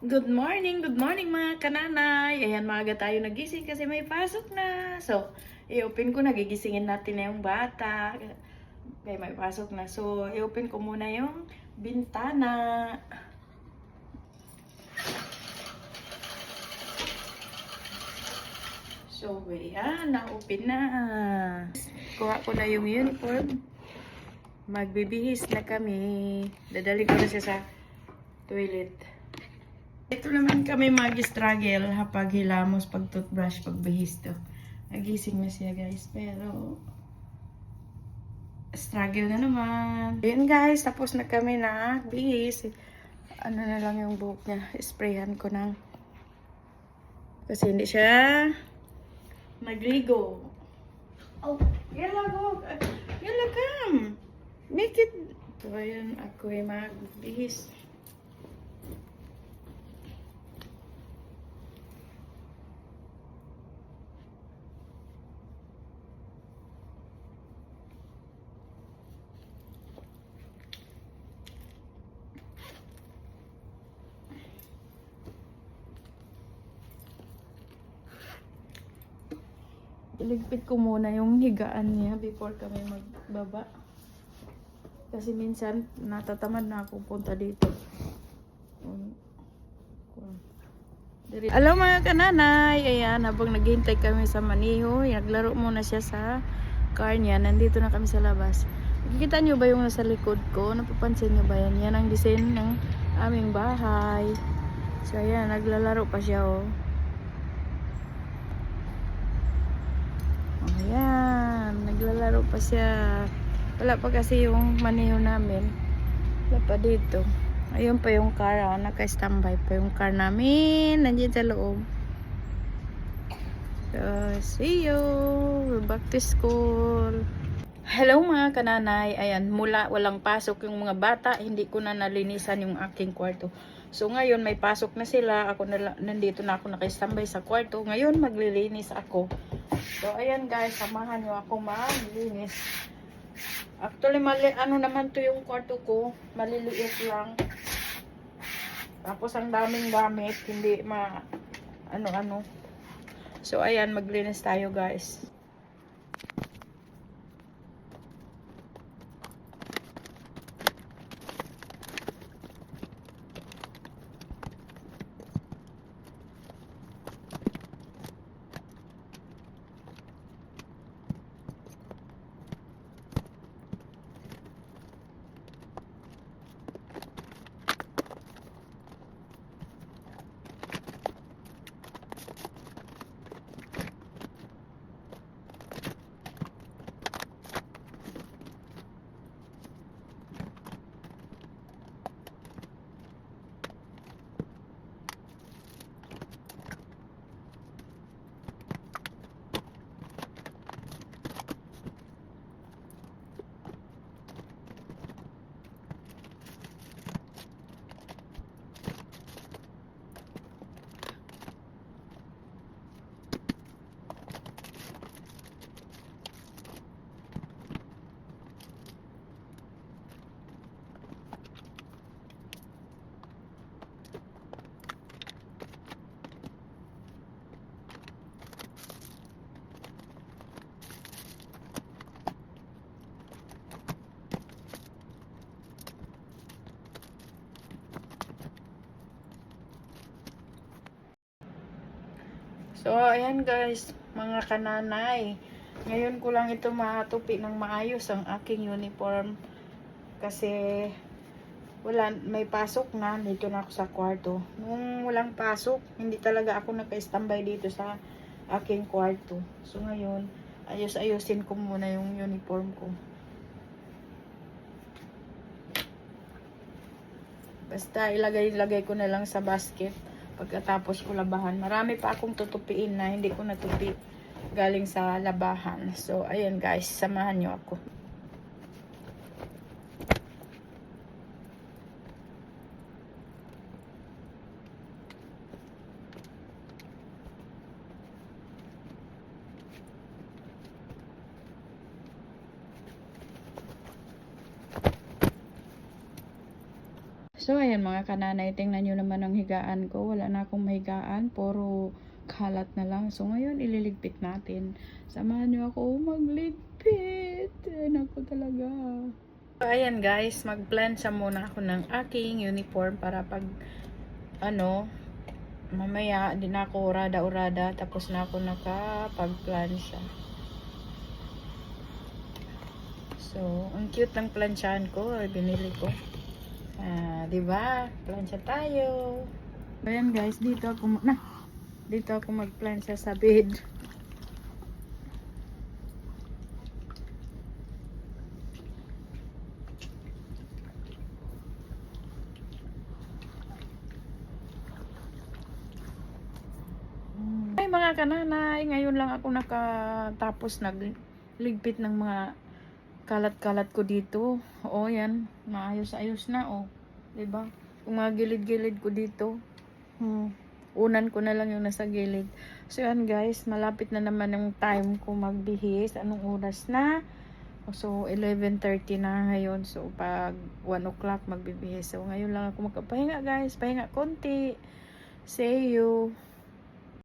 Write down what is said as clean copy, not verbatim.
Good morning mga kananay. Ayan, maaga tayo nagising kasi may pasok na. So, i-open ko, nagigisingin natin na yung bata. Kaya may pasok na. So, i-open ko muna yung bintana. So, ayan, na-open na. Kuha ko na yung uniform. Magbibihis na kami. Dadali ko na siya sa toilet. Ito naman kami mag-struggle pag hilamos, pag toothbrush, pag bihis to. Nagising na siya guys, pero struggle na naman. Ayun guys, tapos na kami na bihis. Ano na lang yung buhok niya, sprayhan ko na. Kasi hindi siya nagligo. Oh, yala go. Yala come. Make it. So ayun, ako ay magbihis. Iligpit ko muna yung higaan niya before kami magbaba. Kasi minsan natatamad na ako punta dito. Hello mga kananay. Ayan, habang naghihintay kami sa Maniho, naglaro muna siya sa car niya. Nandito na kami sa labas. Nakikita niyo ba yung nasa likod ko? Napapansin niyo ba yan? Yan ang design ng aming bahay. So ayan, naglalaro pa siya oh. Ayan, naglalaro pa siya. Wala pa kasi yung Maniho namin. Wala pa dito. Ayun pa yung car, oh. Naka-standby pa yung car namin. Nandiyan sa loob. So, see you. We're back to school. Hello mga kananay. Ayan, mula walang pasok yung mga bata, hindi ko na nalinisan yung aking kwarto. So ngayon may pasok na sila. Ako nandito na ako naka-standby sa kwarto. Ngayon maglilinis ako. So ayan guys, samahan nyo ako maglinis. Actually, ano naman to yung kwarto ko. Maliliit lang. Tapos ang daming gamit. Hindi ano-ano. So ayan, maglinis tayo guys. So, ayan guys, mga kananay. Ngayon ko lang ito matupi ng maayos ang aking uniform. Kasi, may pasok na. Dito na ako sa kwarto. Nung walang pasok, hindi talaga ako naka-standby dito sa aking kwarto. So, ngayon, ayusin ko muna yung uniform ko. Basta ilagay ko na lang sa basket. Pagkatapos ko labahan. Marami pa akong tutupiin na hindi ko natupi galing sa labahan. So, ayan guys, samahan nyo ako. So, ayan mga kananay, tingnan nyo naman ang higaan ko. Wala na akong mahigaan, puro kalat na lang. So, ngayon, ililigpit natin. Samahan nyo ako magligpit. Ayan ako talaga. So, ayan guys, magplancha muna ako ng aking uniform para pag, mamaya, di na ako urada-urada. Tapos na ako nakapag-plancha. So, ang cute ng plansyahan ko. Binili ko. Diba? Plancha tayo. Ayan guys, dito ako magplancha sa bed. Ay mga kananay, ngayon lang ako nakatapos nagligpit ng mga kalat-kalat ko dito. Oo, yan. Maayos-ayos na, oh. Diba? Yung mga gilid-gilid ko dito. Unan ko na lang yung nasa gilid. So, yan guys. Malapit na naman yung time ko magbihis. Anong oras na? So, 11:30 na ngayon. So, pag 1 o'clock magbibihis. So, ngayon lang ako magpapahinga guys. Pahinga konti. See you.